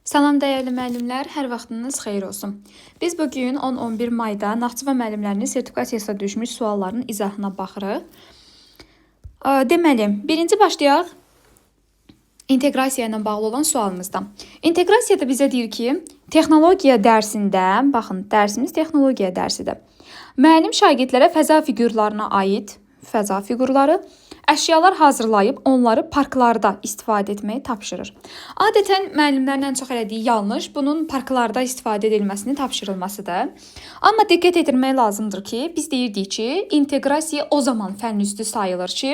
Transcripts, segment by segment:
Salam dəyərli müəllimlər, hər vaxtınız xeyir olsun. Biz bugün 10-11 mayda Naxçıvan müəllimlərinin sertifikasiyasına düşmüş sualların izahına baxırıq. Deməli, birinci başlayaq inteqrasiya ilə bağlı olan sualımızdan. İnteqrasiyada bizə deyir ki, texnologiya dərsində, baxın, dərsimiz texnologiya dərsidir. Müəllim şagirdlərə fəza fiqurlarına aid fəza fiqurları, əşyalar hazırlayıb onları parklarda istifadə etməyi tapşırır. Adətən müəllimlərin ən çox elədiyi yanlış bunun parklarda istifadə edilməsinin tapşırılmasıdır. Amma diqqət etdirmək lazımdır ki, biz deyirdik ki, inteqrasiya o zaman fənn üstü sayılır ki,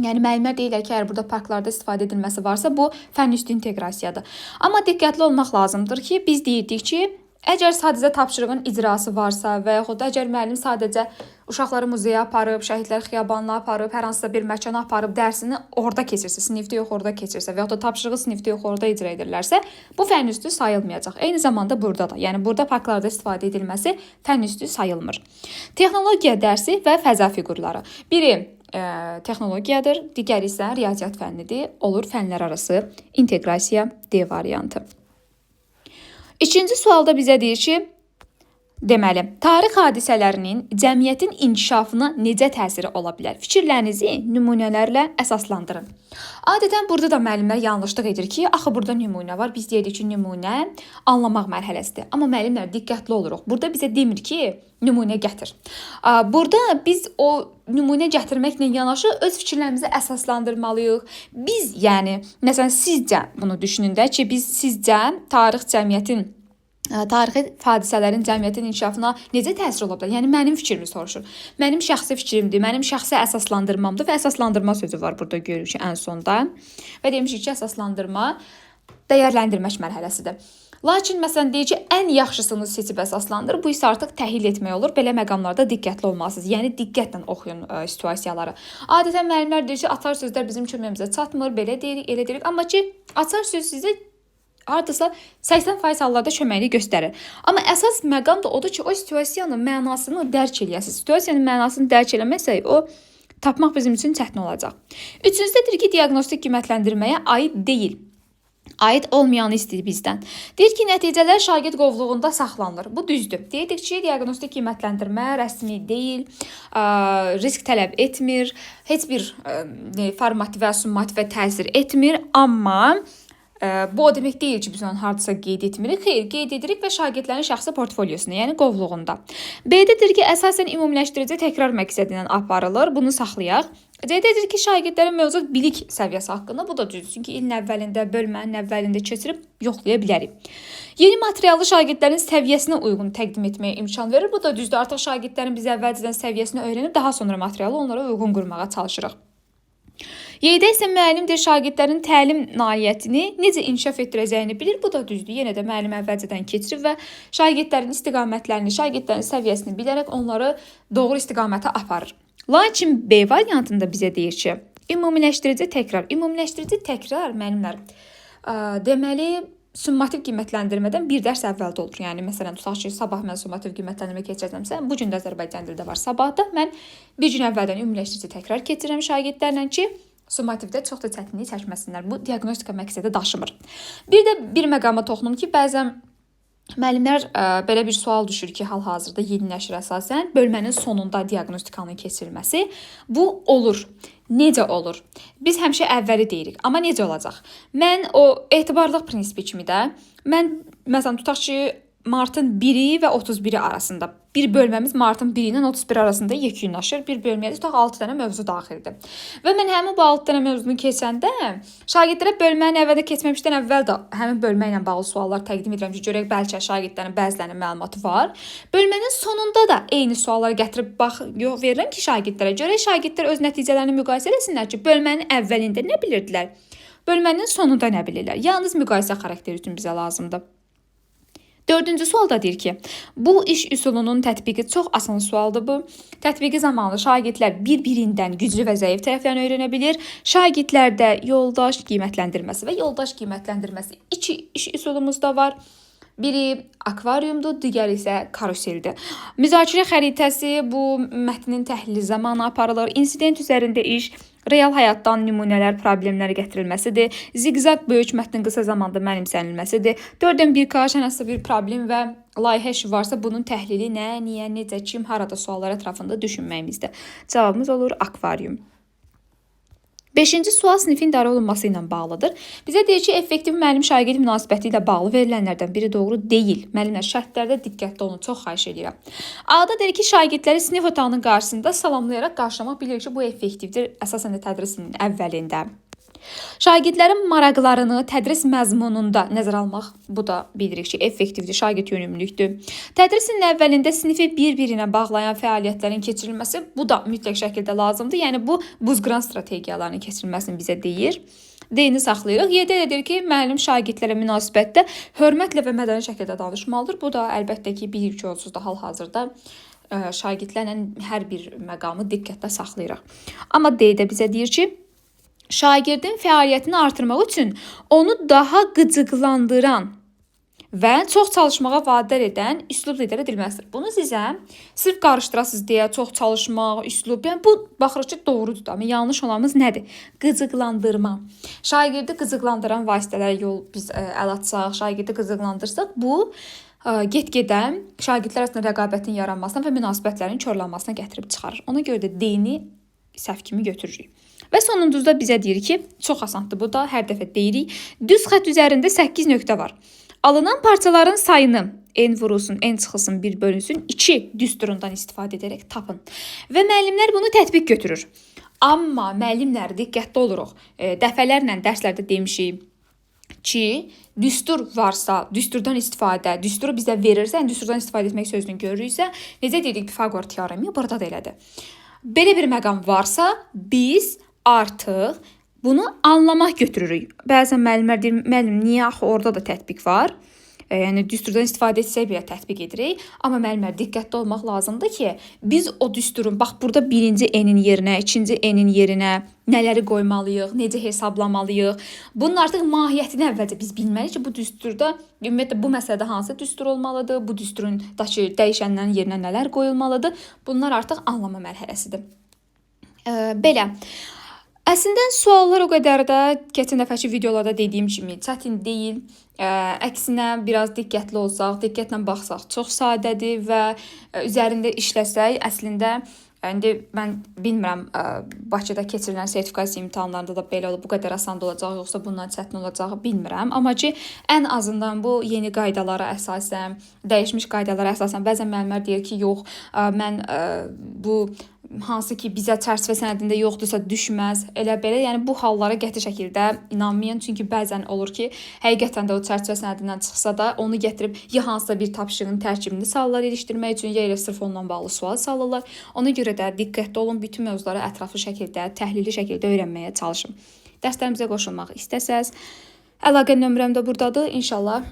yəni müəllimlər deyirlər ki, əgər burada parklarda istifadə edilməsi varsa, bu fənn üstü inteqrasiyadır. Amma diqqətli olmaq lazımdır ki, biz deyirdik ki, əgər sadəcə tapşırığın icrası varsa və yaxud da əgər müəllim sadəcə uşaqları muzeyə aparıb, şəhidlər xiyabanına aparıb, hər hansısa bir məkana aparıb, dərsini orada keçirsə, sinifdə yox orada keçirsə və yaxud da tapşırığı sinifdə yox orada icra edirlərsə, bu fənn üstü sayılmayacaq. Eyni zamanda burada da, yəni burada parklarda istifadə edilməsi fənn üstü sayılmır. Texnologiya dərsi və fəza fiqurları. Biri texnologiyadır, digəri isə riyaziyyat fənnidir. Olur fənlərarası inteqrasiya D variantı. İkinci sualda bizə deyir ki, deməli, tarix hadisələrinin cəmiyyətin inkişafına necə təsiri ola bilər? Fikirlərinizi nümunələrlə əsaslandırın. Adətən burada da müəllimlər yanlışlıq edir ki, axı burada nümunə var. Biz deyirik ki, nümunə anlamaq mərhələsidir. Amma müəllimlər diqqətli oluruq. Burada bizə demir ki, nümunə gətir. Burada biz o nümunə gətirməklə yanaşı öz fikirlərimizi əsaslandırmalıyıq. Biz, yəni, məsələn, sizcə bunu düşünün də ki, sizcə tarixi hadisələrin cəmiyyətin inkişafına necə təsir ola bilər? Yəni, mənim fikrimi soruşur. Mənim şəxsi fikrimdir, mənim şəxsi əsaslandırmamdır və əsaslandırma sözü var burada görürük ki, ən sonda. Və demişik ki, əsaslandırma dəyərləndirmək mərhələsidir. Lakin, məsələn, deyir ki, ən yaxşısını seçib əsaslandır. Bu isə artıq təhlil etmək olur. Belə məqamlarda diqqətli olmalısınız. Yəni, diqqətlə oxuyun situasiyaları. Adətən müəllimlər deyir ki, açar sözlər bizim köməyimizə çatmır, belə deyirik, elə deyirik. Amma ki, açar söz sizə hardasa 80% hallarda köməklik göstərir. Amma əsas məqam da odur ki, o situasiyanın mənasını dərk eləyəsiniz. Situasiyanın mənasını dərk eləməsək, o tapmaq bizim üçün çətin olacaq. Üçüncüdə deyir ki, diaqnostik qiymətləndirməyə aid deyil. Aid olmayanı istəyir bizdən. Deyir ki, nəticələr şagird qovluğunda saxlanılır. Bu düzdür. Deyirik ki, diaqnostik qiymətləndirmə rəsmi deyil, risk tələb etmir, heç bir formativə, summativə təsir etmir, amma bu o demək deyil ki, biz onu hardasa qeyd etmirik. Xeyr, qeyd edirik və şagirdlərin şəxsi portfolyosunda, yəni qovluğunda. B-də deyir ki, əsasən ümumiləşdirici təkrar məqsədi ilə aparılır. Bunu saxlayaq. C-də deyir ki, şagirdlərin mövcud bilik səviyyəsi haqqında, bu da düzdür. Çünki ilin əvvəlində, bölmənin əvvəlində keçirib yoxlaya bilərik. Yeni materialı şagirdlərin səviyyəsinə uyğun təqdim etməyə imkan verir. Bu da düzdür. Artıq şagirdlərin biz əvvəlcədən səviyyəsini öyrənib, daha sonra materialı onlara uyğun qurmağa çalışırıq. Y-də isə müəllimdir şagirdlərin təlim nailiyyətini necə inkişaf etdirəcəyini bilir. Bu da düzdür. Yenə də müəllim əvvəlcədən keçirib və şagirdlərin istiqamətlərini, şagirdlərin səviyyəsini bilərək onları doğru istiqamətə aparır. Lakin B variantında bizə deyir ki, ümumiləşdirici təkrar. Ümumiləşdirici təkrar müəllimlər deməli summativ qiymətləndirmədən bir dərs əvvəldə olur. Yəni, məsələn, tutaq ki, sabah mən summativ qiymətləndirmə keçəcəmsə, bu gün də Azərbaycan dildə var. Sabahda mən bir gün əvvəldən ümumiləşdirici təkrar keçirəm şagirdlərlə ki, summativdə çox da çətinlik çəkməsinlər. Bu diaqnostika məqsədi daşımır. Bir də bir məqama toxunum ki, bəzən müəllimlər belə bir sual düşür ki, hal-hazırda yeni nəşr əsasən bölmənin sonunda diaqnostikanın keçirilməsi. Bu olur. Necə olur? Biz həmişə əvvəli deyirik. Amma necə olacaq? Mən o etibarlıq prinsipi kimi də, mən məsələn tutaq ki, martın 1-i və 31-i arasında bir bölməmiz martın 1-i ilə 31 arasında yekunlaşır. Bir bölməyə tutaq 6 dənə mövzu daxildir. Və mən həmin bu 6 dənə mövzunu keçəndə şagirdlərə bölmənin əvvəldə keçməmişdən əvvəl də həmin bölmə ilə bağlı suallar təqdim edirəm ki, görək bəlkə şagirdlərin bəzilərinin məlumatı var. Bölmənin sonunda da eyni sualları gətirib verirəm ki, şagirdlərə görək şagirdlər öz nəticələrini müqayisə etsinlər ki, bölmənin əvvəlində nə bilirdilər, bölmənin sonunda nə bilirlər. Yalnız müqayisə xarakteri üçün bizə lazımdır. Dördüncü sualda deyir ki, bu iş üsulunun tətbiqi çox asan sualdır bu. Tətbiqi zamanı şagirdlər bir-birindən güclü və zəif tərəflərini öyrənə bilir. Şagirdlərdə yoldaş qiymətləndirməsi və yoldaş qiymətləndirməsi iki iş üsulumuz da var. Biri akvariumdur, digəri isə karuseldir. Müzakirə xəritəsi bu mətnin təhlili zamanı aparılır. İnsident üzərində iş, real həyatdan nümunələr, problemlər gətirilməsidir. Ziqzaq böyük mətnin qısa zamanda mənimsənilməsidir. 4-dən 1 kaş hansısa bir problem və layihə işi varsa bunun təhlili nə, niyə, necə, kim, harada suallar ətrafında düşünməyimizdir. Cavabımız olur akvarium. 5-ci sual sinifin idarə olunması ilə bağlıdır. Bizə deyir ki, effektiv müəllim-şagird münasibəti ilə bağlı verilənlərdən biri doğru deyil. Müəllimlər şərtlərdə diqqətli olun, çox xahiş edirəm. A-da deyir ki, şagirdləri sinif otağının qarşısında salamlayaraq qarşılamaq bilir ki, bu effektivdir, əsasən də tədrisin əvvəlində. Şagirdlərin maraqlarını tədris məzmununda nəzərə almaq, bu da bilirik ki, effektivdir, şagird yönümlülükdür. Tədrisin əvvəlində sinifi bir-birinə bağlayan fəaliyyətlərin keçirilməsi, bu da mütləq şəkildə lazımdır. Yəni, bu buzqıran strategiyalarının keçirilməsini bizə deyir. D-ni saxlayırıq. Y-də deyir ki, müəllim şagirdlərə münasibətdə hörmətlə və mədəni şəkildə danışmalıdır. Bu da əlbəttə ki, bir iki onsuz da hal-hazırda şagirdlərlə hər bir məqamı diqqətdə saxlayırıq. Amma D-də bizə deyir ki, şagirdin fəaliyyətini artırmaq üçün onu daha qıcıqlandıran və çox çalışmağa vadar edən üslub lider edilməsidir. Bunu sizə sırf qarışdırasınız deyə çox çalışmaq, üslub, yəni bu baxırıq ki, doğrudur da, amma yanlış olanımız nədir? Qıcıqlandırma. Şagirdi qıcıqlandıran vasitələrə biz əl atsaq, şagirdi qıcıqlandırsaq, bu get-gedə şagirdlər arasında rəqabətin yaranmasına və münasibətlərin korlanmasına gətirib çıxarır. Ona görə də D-ni səhv kimi götürürük. Və sonuncuzda bizə deyir ki, çox asandır bu da, hər dəfə deyirik. Düz xətt üzərində 8 nöqtə var. Alınan parçaların sayını n vurulsun, n çıxılsın, 1 bölünsün, 2 düsturundan istifadə edərək tapın. Və müəllimlər bunu tətbiq götürür. Amma müəllimlər diqqətli oluruq. Dəfələrlə dərslərdə demişik ki, düstur varsa, düsturdan istifadə, düsturu bizə verirsə, düsturdan istifadə etmək sözünü görürüksə, necə dedik Pifagor teoremi, burada da elədir. Belə bir məqam varsa, biz artıq bunu anlamaq götürürük. Bəzən müəllimlər deyir, müəllim, niyə axı orada da tətbiq var? Yəni, düsturdan istifadə etsək belə tətbiq edirik. Amma müəllimlər diqqətli olmaq lazımdır ki, biz o düsturun, bax, burada birinci n-in yerinə, ikinci n-in yerinə nələri qoymalıyıq, necə hesablamalıyıq. Bunun artıq mahiyyətini əvvəlcə biz bilməliyik ki, bu düsturda, ümumiyyətlə, bu məsələdə hansı düstur olmalıdır, bu düsturundakı dəyişənlərin yerinə nələr qoyulmalıdır. Bunlar artıq anlama mərhələsidir. Belə. Əslində suallar o qədər də keçən dəfəki videolarda dediyim kimi çətin deyil. Əksinə biraz diqqətli olsaq, diqqətlə baxsaq çox sadədir və üzərində işləsək, əslində indi mən bilmirəm Bakıda keçirilən sertifikasiya imtahanlarında da belə olub, bu qədər asan olacaq, yoxsa bundan çətin olacağı bilmirəm. Amma ki, ən azından bu yeni qaydalara əsasən, dəyişmiş qaydalara əsasən bəzən müəllimlər deyir ki, yox, mən bu hansı ki bizə çərçivə sənədində yoxdursa düşməz, elə belə. Yəni bu hallara qəti şəkildə inanmayın. Çünki bəzən olur ki, həqiqətən də o çərçivə sənədindən çıxsa da onu gətirib ya hansısa bir tapşırığın tərkibini salırlar ilişdirmək üçün, ya elə sırf onunla bağlı sual salırlar. Ona görə də diqqətli olun, bütün mövzuları ətraflı şəkildə, təhlili şəkildə öyrənməyə çalışın. Dərslərimizə qoşulmaq istəsəz, əlaqə nömrəm də buradadır. İnşallah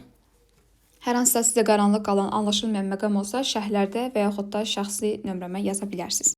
hər hansısa sizə qaranlıq qalan, anlaşılmayan məqam olsa şərhlərdə və yaxud da şəxsi nömrəmə yaza bilərsiniz.